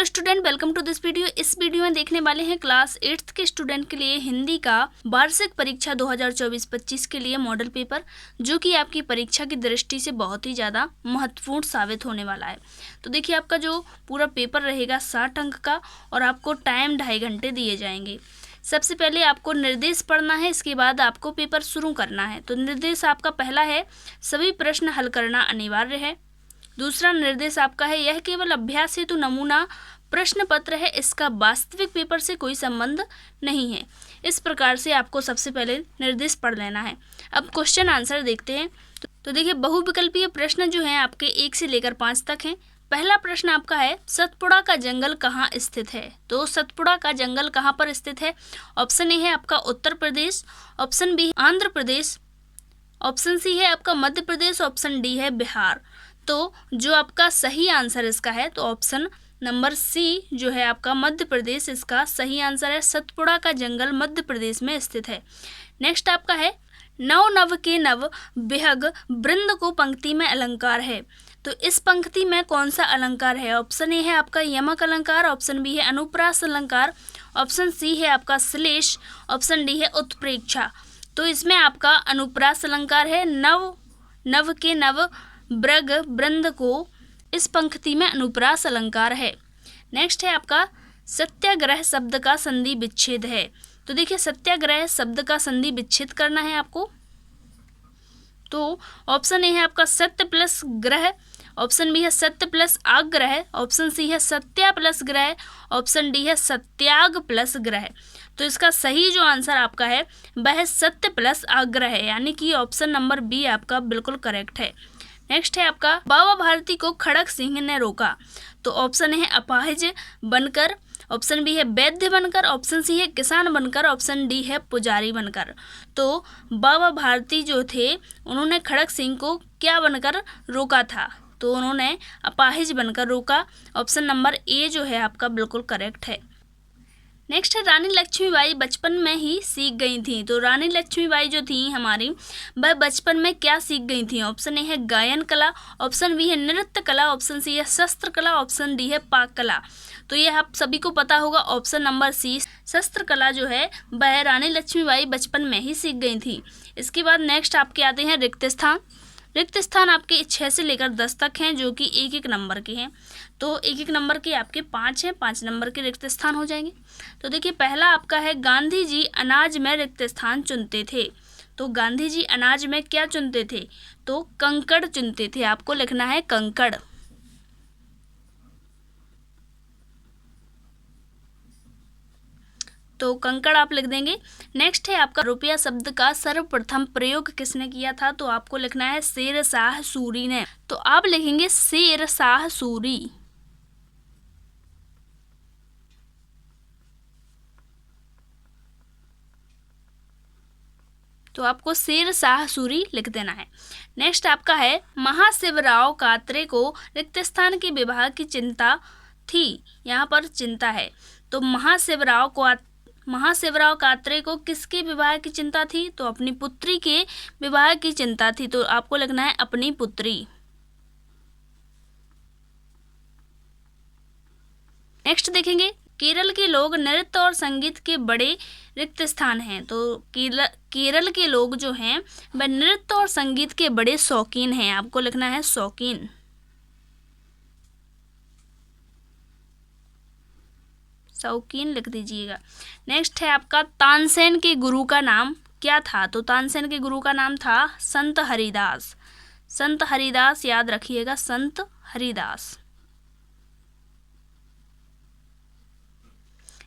Student, welcome to this video. इस video में देखने वाले हैं क्लास 8th के स्टूडेंट के लिए हिंदी का वार्षिक परीक्षा 2024-25 के लिए मॉडल पेपर, जो कि आपकी परीक्षा की दृष्टि से बहुत ही ज़्यादा महत्वपूर्ण साबित होने वाला है। तो देखिए, आपका जो पूरा पेपर रहेगा 60 अंक का और आपको टाइम 2.5 घंटे दिए जाएंगे। सबसे पहले आपको निर्देश पढ़ना है, इसके बाद आपको पेपर शुरू करना है। तो निर्देश आपका पहला है, सभी प्रश्न हल करना अनिवार्य है। दूसरा निर्देश आपका है, यह केवल अभ्यास हेतु नमूना प्रश्न पत्र है, इसका वास्तविक पेपर से कोई संबंध नहीं है। इस प्रकार से आपको सबसे पहले निर्देश पढ़ लेना है। अब क्वेश्चन आंसर देखते हैं। तो देखिए, बहुविकल्पीय प्रश्न जो हैं आपके 1 से लेकर 5 तक हैं। पहला प्रश्न आपका है, सतपुड़ा का जंगल कहाँ स्थित है? तो सतपुड़ा का जंगल कहाँ पर स्थित है? ऑप्शन ए है आपका Uttar Pradesh, option B Andhra Pradesh, option C है आपका मध्य प्रदेश, ऑप्शन डी है बिहार। तो जो आपका सही आंसर इसका है, तो ऑप्शन नंबर सी जो है आपका मध्य प्रदेश, इसका सही आंसर है। सतपुड़ा का जंगल मध्य प्रदेश में स्थित है। नेक्स्ट आपका है, नव नव के नव बेहग वृंद को पंक्ति में अलंकार है। तो इस पंक्ति में कौन सा अलंकार है? ऑप्शन ए है आपका यमक अलंकार, ऑप्शन बी है अनुप्रास अलंकार, ऑप्शन सी है आपका श्लेष, ऑप्शन डी है उत्प्रेक्षा। तो इसमें आपका अनुप्रास अलंकार है। नव नव के नव ब्रग वृंद को इस पंक्ति में अनुप्रास अलंकार है। नेक्स्ट है आपका, सत्याग्रह शब्द का संधि विच्छेद है। तो देखिए, सत्याग्रह शब्द का संधि विच्छेद करना है आपको। तो ऑप्शन ए है आपका सत्य प्लस ग्रह, ऑप्शन बी है सत्य प्लस आग्रह, ऑप्शन सी है सत्या प्लस ग्रह, ऑप्शन डी है सत्याग प्लस ग्रह। तो इसका सही जो आंसर आपका है वह सत्य प्लस आग्रह है, यानी कि ऑप्शन नंबर बी आपका बिल्कुल करेक्ट है। नेक्स्ट है आपका, बाबा भारती को खड़क सिंह ने रोका। तो ऑप्शन है अपाहिज बनकर, ऑप्शन बी है वैद्य बनकर, ऑप्शन सी है किसान बनकर, ऑप्शन डी है पुजारी बनकर। तो बाबा भारती जो थे, उन्होंने खड़क सिंह को क्या बनकर रोका था? तो उन्होंने अपाहिज बनकर रोका। ऑप्शन नंबर ए जो है आपका बिल्कुल करेक्ट है। नेक्स्ट है, रानी लक्ष्मीबाई बचपन में ही सीख गई थी। तो रानी लक्ष्मीबाई जो थी हमारी, वह बचपन में क्या सीख गई थी? ऑप्शन ए है गायन कला, ऑप्शन बी है नृत्य कला, ऑप्शन सी है शस्त्र कला, ऑप्शन डी है पाक कला। तो ये आप सभी को पता होगा, ऑप्शन नंबर सी शस्त्र कला जो है वह रानी लक्ष्मीबाई बचपन में ही सीख गई थी। इसके बाद नेक्स्ट आपके आते हैं रिक्त स्थान। रिक्त स्थान आपके 6 से लेकर 10 तक हैं, जो कि 1-1 नंबर के हैं। तो 1-1 नंबर के आपके 5 हैं, 5 नंबर के रिक्त स्थान हो जाएंगे। तो देखिए, पहला आपका है, गांधी जी अनाज में रिक्त स्थान चुनते थे। तो गांधी जी अनाज में क्या चुनते थे? तो कंकड़ चुनते थे। आपको लिखना है कंकड़। तो कंकड़ आप लिख देंगे। नेक्स्ट है आपका, रुपया शब्द का सर्वप्रथम प्रयोग किसने किया था? तो आपको लिखना है शेर शाह सूरी ने। तो आप लिखेंगे शेर शाह सूरी। तो आपको शेर शाह सूरी लिख देना है। नेक्स्ट आपका है, महाशिवराव कात्रे को रिक्त स्थान के विवाह की चिंता थी। यहाँ पर चिंता है। तो महाशिवराव कात्रे को किसके विवाह की चिंता थी? तो अपनी पुत्री के विवाह की चिंता थी। तो आपको लिखना है अपनी पुत्री। नेक्स्ट देखेंगे, केरल के लोग नृत्य और संगीत के बड़े रिक्त स्थान हैं। तो केरल के लोग जो हैं वह नृत्य और संगीत के बड़े शौकीन हैं। आपको लिखना है शौकीन। शौकीन लिख दीजिएगा। नेक्स्ट है आपका, तानसेन के गुरु का नाम क्या था? तो तानसेन के गुरु का नाम था संत हरिदास। संत हरिदास याद रखिएगा, संत हरिदास।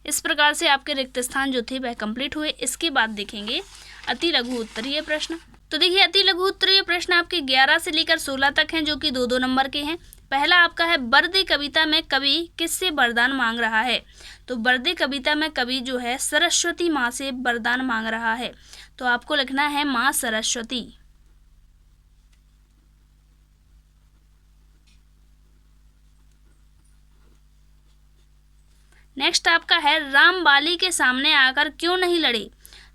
इस प्रकार से आपके रिक्त स्थान जो थे वह कंप्लीट हुए। इसके बाद देखेंगे अति लघु उत्तरीय प्रश्न। तो देखिए, अति लघु उत्तरीय प्रश्न आपके 11 से लेकर 16 तक हैं, जो कि 2-2 नंबर के हैं। पहला आपका है, बर्दे कविता में कवि किससे वरदान मांग रहा है? तो बर्दे कविता में कवि जो है सरस्वती माँ से वरदान मांग रहा है। तो आपको लिखना है माँ सरस्वती। नेक्स्ट आपका है, राम बाली के सामने आकर क्यों नहीं लड़े?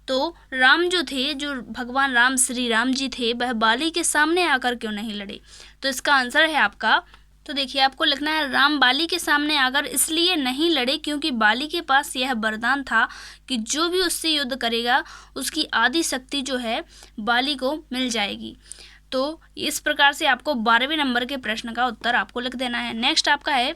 तो राम जो थे, जो भगवान राम श्री राम जी थे, वह बाली के सामने आकर क्यों नहीं लड़े? तो इसका आंसर है आपका तो देखिए आपको लिखना है राम बाली के सामने आकर इसलिए नहीं लड़े क्योंकि बाली के पास यह वरदान था कि जो भी उससे युद्ध करेगा उसकी आदि शक्ति जो है बाली को मिल जाएगी। तो इस प्रकार से आपको 12वें नंबर के प्रश्न का उत्तर आपको लिख देना है। नेक्स्ट आपका है,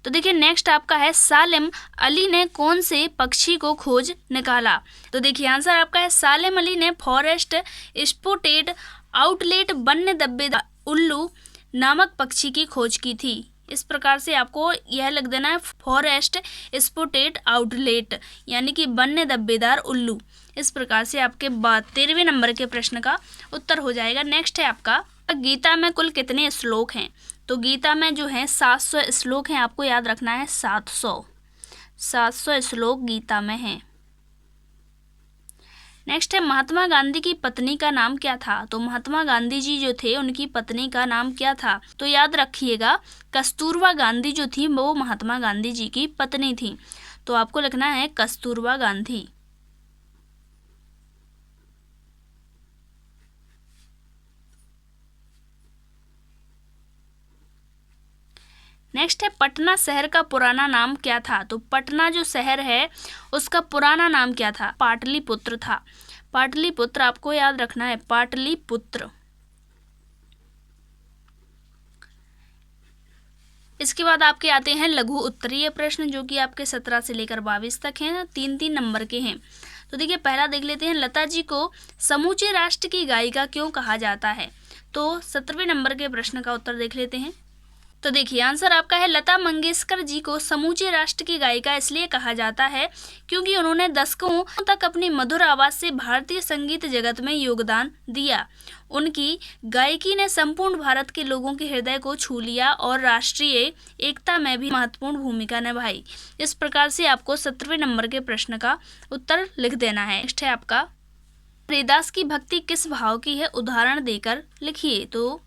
तो देखिए नेक्स्ट आपका है सालिम अली ने कौन से पक्षी को खोज निकाला। तो देखिए आंसर आपका है सालिम अली ने फॉरेस्ट स्पोटेड आउटलेट वन्य धब्बेदार उल्लू नामक पक्षी की खोज की थी। इस प्रकार से आपको यह लिख देना है फॉरेस्ट स्पोटेड आउटलेट यानी कि वन्य धब्बेदार उल्लू। इस प्रकार से आपके 13वें नंबर के प्रश्न का उत्तर हो जाएगा। नेक्स्ट है आपका गीता में कुल कितने श्लोक हैं। तो गीता में जो है 700 श्लोक हैं, आपको याद रखना है 700 श्लोक गीता में हैं। नेक्स्ट है महात्मा गांधी की पत्नी का नाम क्या था। तो महात्मा गांधी जी जो थे उनकी पत्नी का नाम क्या था। तो याद रखिएगा कस्तूरबा गांधी जो थी वो महात्मा गांधी जी की पत्नी थी। तो आपको लिखना है कस्तूरबा गांधी। नेक्स्ट है पटना शहर का पुराना नाम क्या था। तो पटना जो शहर है उसका पुराना नाम क्या था। पाटलिपुत्र था। पाटलिपुत्र आपको याद रखना है पाटलिपुत्र। इसके बाद आपके आते हैं लघु उत्तरीय प्रश्न जो कि आपके 17 से लेकर 22 तक हैं, 3-3 नंबर के हैं। तो देखिए पहला देख लेते हैं लता जी को समूचे राष्ट्र की गायिका क्यों कहा जाता है। तो 17वें नंबर के प्रश्न का उत्तर देख लेते हैं। तो देखिए आंसर आपका है लता मंगेशकर जी को समूचे राष्ट्र की गायिका इसलिए कहा जाता है क्योंकि उन्होंने दशकों तक अपनी मधुर आवाज से भारतीय संगीत जगत में योगदान दिया। उनकी गायकी ने संपूर्ण भारत के लोगों के हृदय को छू लिया और राष्ट्रीय एकता में भी महत्वपूर्ण भूमिका निभाई। इस प्रकार से आपको 17वें नंबर के प्रश्न का उत्तर लिख देना है। नेक्स्ट है आपका रैदास की भक्ति किस भाव की है, उदाहरण देकर लिखिए। तो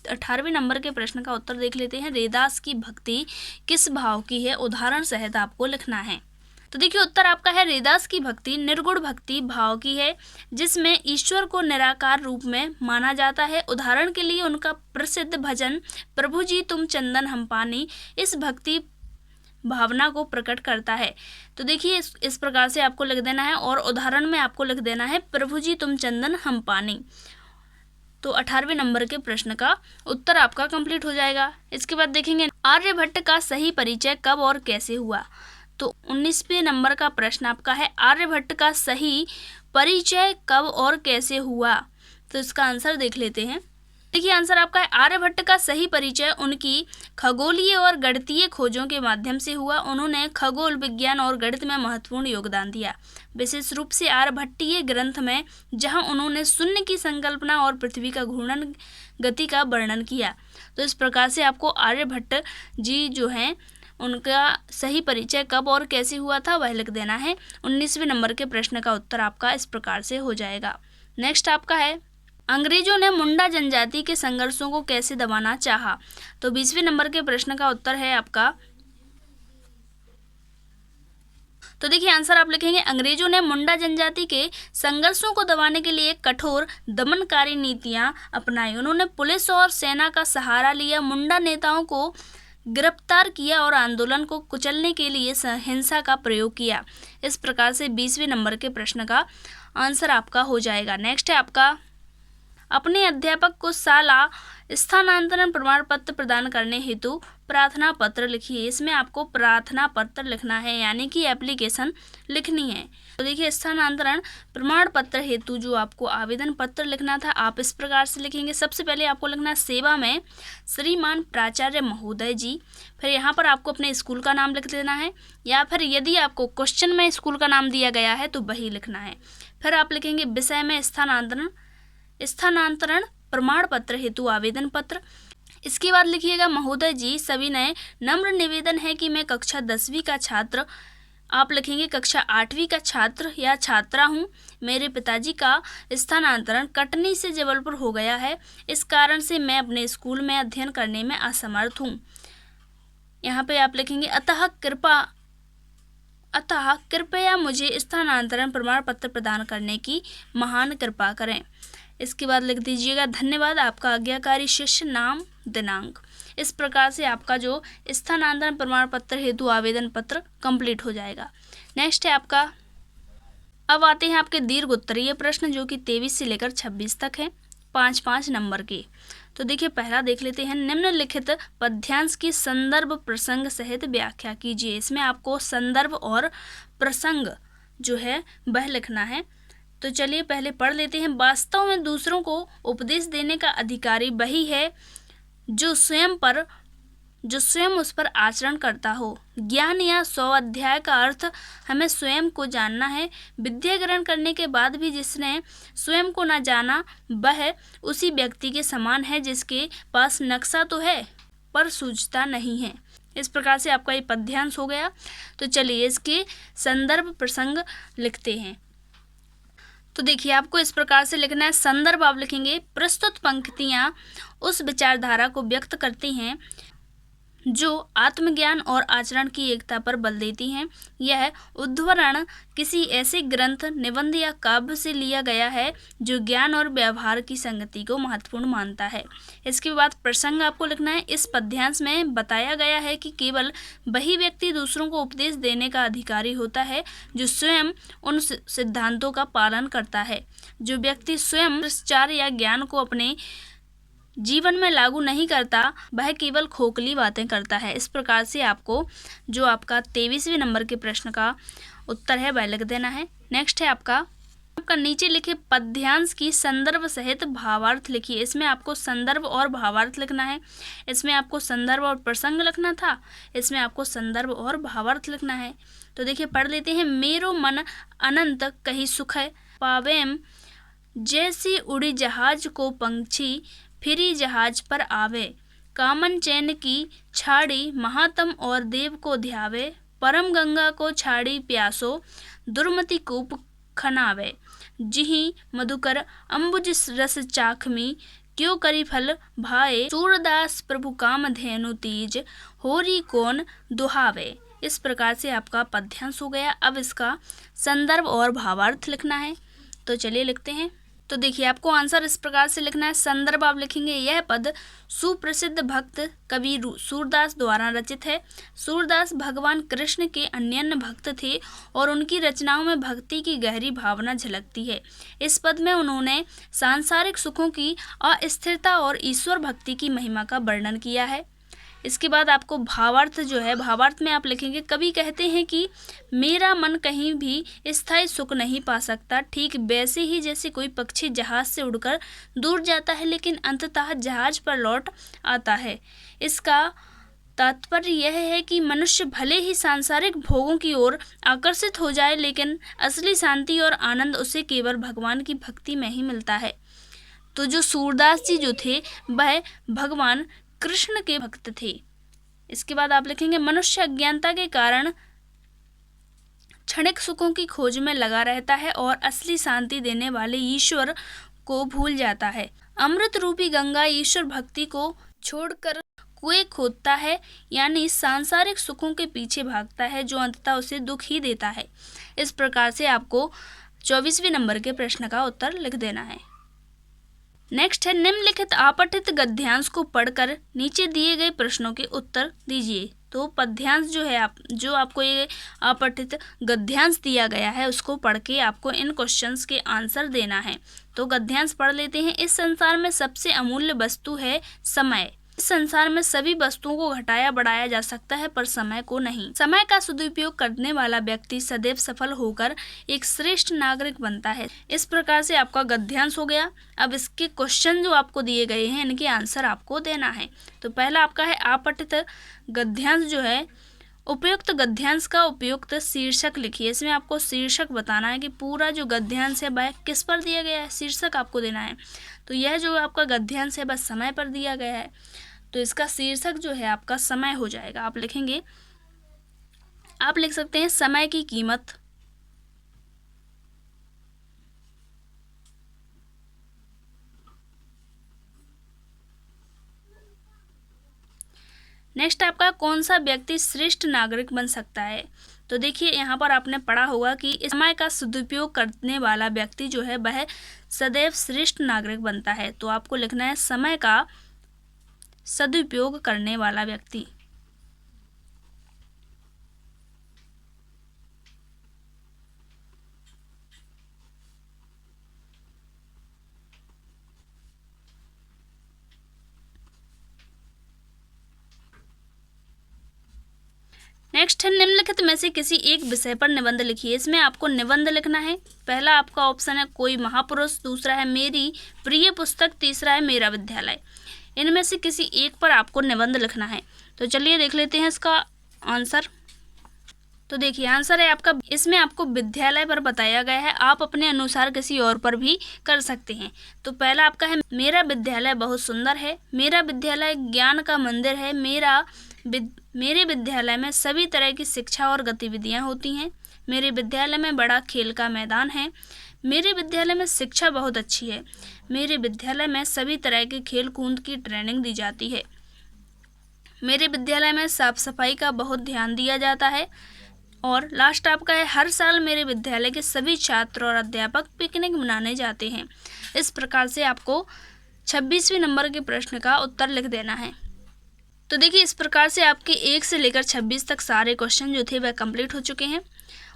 18वें नंबर के प्रश्न का उत्तर देख लेते हैं। रैदास की भक्ति किस भाव की है, उदाहरण सहित आपको लिखना है। तो देखिए उत्तर आपका है रैदास की भक्ति निर्गुण भक्ति भाव की है जिसमें ईश्वर को निराकार रूप में माना जाता है। उदाहरण के लिए उनका प्रसिद्ध भजन प्रभु जी तुम चंदन हम पानी इस भक्ति भावना को प्रकट करता है। तो देखिए इस प्रकार से आपको लिख देना है और उदाहरण में आपको लिख देना है प्रभु जी तुम चंदन हम पानी। तो 18वें नंबर के प्रश्न का उत्तर आपका कंप्लीट हो जाएगा। इसके बाद देखेंगे आर्यभट्ट का सही परिचय कब और कैसे हुआ। तो 19वें नंबर का प्रश्न आपका है आर्यभट्ट का सही परिचय कब और कैसे हुआ। तो इसका आंसर देख लेते हैं। देखिए आंसर आपका है आर्यभट्ट का सही परिचय उनकी खगोलीय और गणितीय खोजों के माध्यम से हुआ। उन्होंने खगोल विज्ञान और गणित में महत्वपूर्ण योगदान दिया, विशेष रूप से आर्यभट्टीय ग्रंथ में जहां उन्होंने शून्य की संकल्पना और पृथ्वी का घूर्णन गति का वर्णन किया। तो इस प्रकार से आपको आर्यभट्ट जी जो हैं उनका सही परिचय कब और कैसे हुआ था वह लिख देना है। 19वें नंबर के प्रश्न का उत्तर आपका इस प्रकार से हो जाएगा। नेक्स्ट आपका है अंग्रेजों ने मुंडा जनजाति के संघर्षों को कैसे दबाना चाहा। तो 20वें नंबर के प्रश्न का उत्तर है आपका। तो देखिए आंसर आप लिखेंगे अंग्रेजों ने मुंडा जनजाति के संघर्षों को दबाने के लिए कठोर दमनकारी नीतियां अपनाई। उन्होंने पुलिस और सेना का सहारा लिया, मुंडा नेताओं को गिरफ्तार किया और आंदोलन को कुचलने के लिए हिंसा का प्रयोग किया। इस प्रकार से 20वें नंबर के प्रश्न का आंसर आपका हो जाएगा। नेक्स्ट है आपका अपने अध्यापक को साला स्थानांतरण प्रमाण पत्र प्रदान करने हेतु प्रार्थना पत्र लिखिए। इसमें आपको प्रार्थना पत्र लिखना है यानी कि एप्लीकेशन लिखनी है। तो देखिए स्थानांतरण प्रमाण पत्र हेतु जो आपको आवेदन पत्र लिखना था आप इस प्रकार से लिखेंगे। सबसे पहले आपको लिखना है सेवा में श्रीमान प्राचार्य महोदय जी, फिर यहाँ पर आपको अपने स्कूल का नाम लिख देना है या फिर यदि आपको क्वेश्चन में स्कूल का नाम दिया गया है तो वही लिखना है। फिर आप लिखेंगे विषय में स्थानांतरण प्रमाण पत्र हेतु आवेदन पत्र। इसके बाद लिखिएगा महोदय जी सभी ने नम्र निवेदन है कि मैं कक्षा 10वीं का छात्र, आप लिखेंगे कक्षा 8वीं का छात्र या छात्रा हूँ। मेरे पिताजी का स्थानांतरण कटनी से जबलपुर हो गया है, इस कारण से मैं अपने स्कूल में अध्ययन करने में असमर्थ हूँ। यहाँ पे आप लिखेंगे अतः कृपया मुझे स्थानांतरण प्रमाण पत्र प्रदान करने की महान कृपा करें। इसके बाद लिख दीजिएगा धन्यवाद आपका आज्ञाकारी शिष्य, नाम दिनांक। इस प्रकार से आपका जो स्थानांतरण प्रमाण पत्र हेतु आवेदन पत्र कंप्लीट हो जाएगा। नेक्स्ट है आपका, अब आते हैं आपके दीर्घ उत्तरीय प्रश्न जो कि 23 से लेकर 26 तक है, 5-5 नंबर के। तो देखिए पहला देख लेते हैं, निम्नलिखित पद्यांश की संदर्भ प्रसंग सहित व्याख्या कीजिए। इसमें आपको संदर्भ और प्रसंग जो है वह लिखना है। तो चलिए पहले पढ़ लेते हैं। वास्तव में दूसरों को उपदेश देने का अधिकारी वही है जो स्वयं उस पर आचरण करता हो। ज्ञान या स्वाध्याय का अर्थ हमें स्वयं को जानना है। विद्या ग्रहण करने के बाद भी जिसने स्वयं को न जाना वह उसी व्यक्ति के समान है जिसके पास नक्शा तो है पर सूझता नहीं है। इस प्रकार से आपका ये पद्यांश हो गया। तो चलिए इसके संदर्भ प्रसंग लिखते हैं। तो देखिए आपको इस प्रकार से लिखना है। संदर्भ आप लिखेंगे, प्रस्तुत पंक्तियाँ उस विचारधारा को व्यक्त करती हैं जो आत्मज्ञान और आचरण की एकता पर बल देती हैं। यह उद्धरण किसी ऐसे ग्रंथ, निबंध या काव्य से लिया गया है जो ज्ञान और व्यवहार की संगति को महत्वपूर्ण मानता है। इसके बाद प्रसंग आपको लिखना है। इस पद्यांश में बताया गया है कि केवल वही व्यक्ति दूसरों को उपदेश देने का अधिकारी होता है जो स्वयं उन सिद्धांतों का पालन करता है। जो व्यक्ति स्वयं प्रचार या ज्ञान को अपने जीवन में लागू नहीं करता वह केवल खोखली बातें करता है। इस प्रकार से आपको जो आपका 23वें नंबर के प्रश्न का उत्तर है वह लिख देना है। नेक्स्ट है आपका नीचे लिखे पद्यांश की संदर्भ सहित भावार्थ लिखिए। इसमें आपको संदर्भ और भावार्थ लिखना है। इसमें आपको संदर्भ और प्रसंग लिखना था, इसमें आपको संदर्भ और भावार्थ लिखना है। तो देखिए पढ़ लेते हैं। मेरो मन अनंत कहीं सुख पावेम, जैसी उड़ी जहाज को पंछी फिरी जहाज पर आवे। कामन चैन की छाड़ी महात्म और देव को ध्यावे। परम गंगा को छाड़ी प्यासो, दुर्मति कूप खनावे। जिहि मधुकर अम्बुज रस चाखमी, क्यों करी फल भाए। सूरदास प्रभु काम धेनु तीज, होरी कौन दुहावे। इस प्रकार से आपका पद्यांश हो गया। अब इसका संदर्भ और भावार्थ लिखना है। तो चलिए लिखते हैं। तो देखिए आपको आंसर इस प्रकार से लिखना है। संदर्भ आप लिखेंगे, यह पद सुप्रसिद्ध भक्त कवि सूरदास द्वारा रचित है। सूरदास भगवान कृष्ण के अनन्य भक्त थे और उनकी रचनाओं में भक्ति की गहरी भावना झलकती है। इस पद में उन्होंने सांसारिक सुखों की अस्थिरता और ईश्वर भक्ति की महिमा का वर्णन किया है। इसके बाद आपको भावार्थ जो है, भावार्थ में आप लिखेंगे, कवि कहते हैं कि मेरा मन कहीं भी स्थायी सुख नहीं पा सकता, ठीक वैसे ही जैसे कोई पक्षी जहाज से उड़कर दूर जाता है लेकिन अंततः जहाज पर लौट आता है। इसका तात्पर्य यह है कि मनुष्य भले ही सांसारिक भोगों की ओर आकर्षित हो जाए लेकिन असली शांति और आनंद उसे केवल भगवान की भक्ति में ही मिलता है। तो जो सूरदास जी जो थे वह भगवान कृष्ण के भक्त थे। इसके बाद आप लिखेंगे, मनुष्य अज्ञानता के कारण क्षणिक सुखों की खोज में लगा रहता है और असली शांति देने वाले ईश्वर को भूल जाता है। अमृत रूपी गंगा ईश्वर भक्ति को छोड़कर कुएं खोदता है, यानी सांसारिक सुखों के पीछे भागता है जो अंततः उसे दुख ही देता है। इस प्रकार से आपको 24वें नंबर के प्रश्न का उत्तर लिख देना है। नेक्स्ट है, निम्नलिखित आपठित गद्यांश को पढ़कर नीचे दिए गए प्रश्नों के उत्तर दीजिए। तो पद्यांश जो है जो आपको ये आपठित गद्यांश दिया गया है उसको पढ़ के आपको इन क्वेश्चंस के आंसर देना है। तो गद्यांश पढ़ लेते हैं। इस संसार में सबसे अमूल्य वस्तु है समय। इस संसार में सभी वस्तुओं को घटाया बढ़ाया जा सकता है पर समय को नहीं। समय का सदुपयोग करने वाला व्यक्ति सदैव सफल होकर एक श्रेष्ठ नागरिक बनता है। इस प्रकार से आपका गद्यांश हो गया। अब इसके क्वेश्चन जो आपको दिए गए हैं इनके आंसर आपको देना है। तो पहला आपका है, आपठित गद्यांश जो है, उपयुक्त गद्यांश का उपयुक्त शीर्षक लिखिए। इसमें आपको शीर्षक बताना है कि पूरा जो गद्यांश है वह किस पर दिया गया है, शीर्षक आपको देना है। तो यह जो आपका गद्यांश है वह समय पर दिया गया है, तो इसका शीर्षक जो है आपका समय हो जाएगा। आप लिखेंगे, आप लिख सकते हैं समय की कीमत। नेक्स्ट आपका, कौन सा व्यक्ति श्रेष्ठ नागरिक बन सकता है। तो देखिए यहाँ पर आपने पढ़ा होगा कि इस समय का सदुपयोग करने वाला व्यक्ति जो है वह सदैव श्रेष्ठ नागरिक बनता है। तो आपको लिखना है समय का सदुपयोग करने वाला व्यक्ति। नेक्स्ट है, निम्नलिखित में से किसी एक विषय पर निबंध लिखिए। इसमें आपको निबंध लिखना है। पहला आपका ऑप्शन है कोई महापुरुष, दूसरा है मेरी प्रिय पुस्तक, तीसरा है मेरा विद्यालय। इनमें से किसी एक पर आपको निबंध लिखना है। तो चलिए देख लेते हैं इसका आंसर। तो देखिए आंसर है आपका, इसमें आपको विद्यालय पर बताया गया है, आप अपने अनुसार किसी और पर भी कर सकते हैं। तो पहला आपका है मेरा विद्यालय बहुत सुंदर है, मेरा विद्यालय ज्ञान का मंदिर है, मेरे विद्यालय में सभी तरह की शिक्षा और गतिविधियां होती हैं, मेरे विद्यालय में बड़ा खेल का मैदान है, मेरे विद्यालय में शिक्षा बहुत अच्छी है, मेरे विद्यालय में सभी तरह के खेल कूद की ट्रेनिंग दी जाती है, मेरे विद्यालय में साफ सफाई का बहुत ध्यान दिया जाता है, और लास्ट आपका है हर साल मेरे विद्यालय के सभी छात्र और अध्यापक पिकनिक मनाने जाते हैं। इस प्रकार से आपको 26वें नंबर के प्रश्न का उत्तर लिख देना है। तो देखिए इस प्रकार से आपके 1 से लेकर 26 तक सारे क्वेश्चन जो थे वह कंप्लीट हो चुके हैं।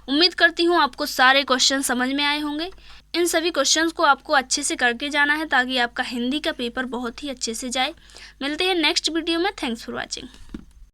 उम्मीद करती हूँ आपको सारे क्वेश्चन समझ में आए होंगे। इन सभी क्वेश्चंस को आपको अच्छे से करके जाना है ताकि आपका हिंदी का पेपर बहुत ही अच्छे से जाए। मिलते हैं नेक्स्ट वीडियो में। Thanks for watching.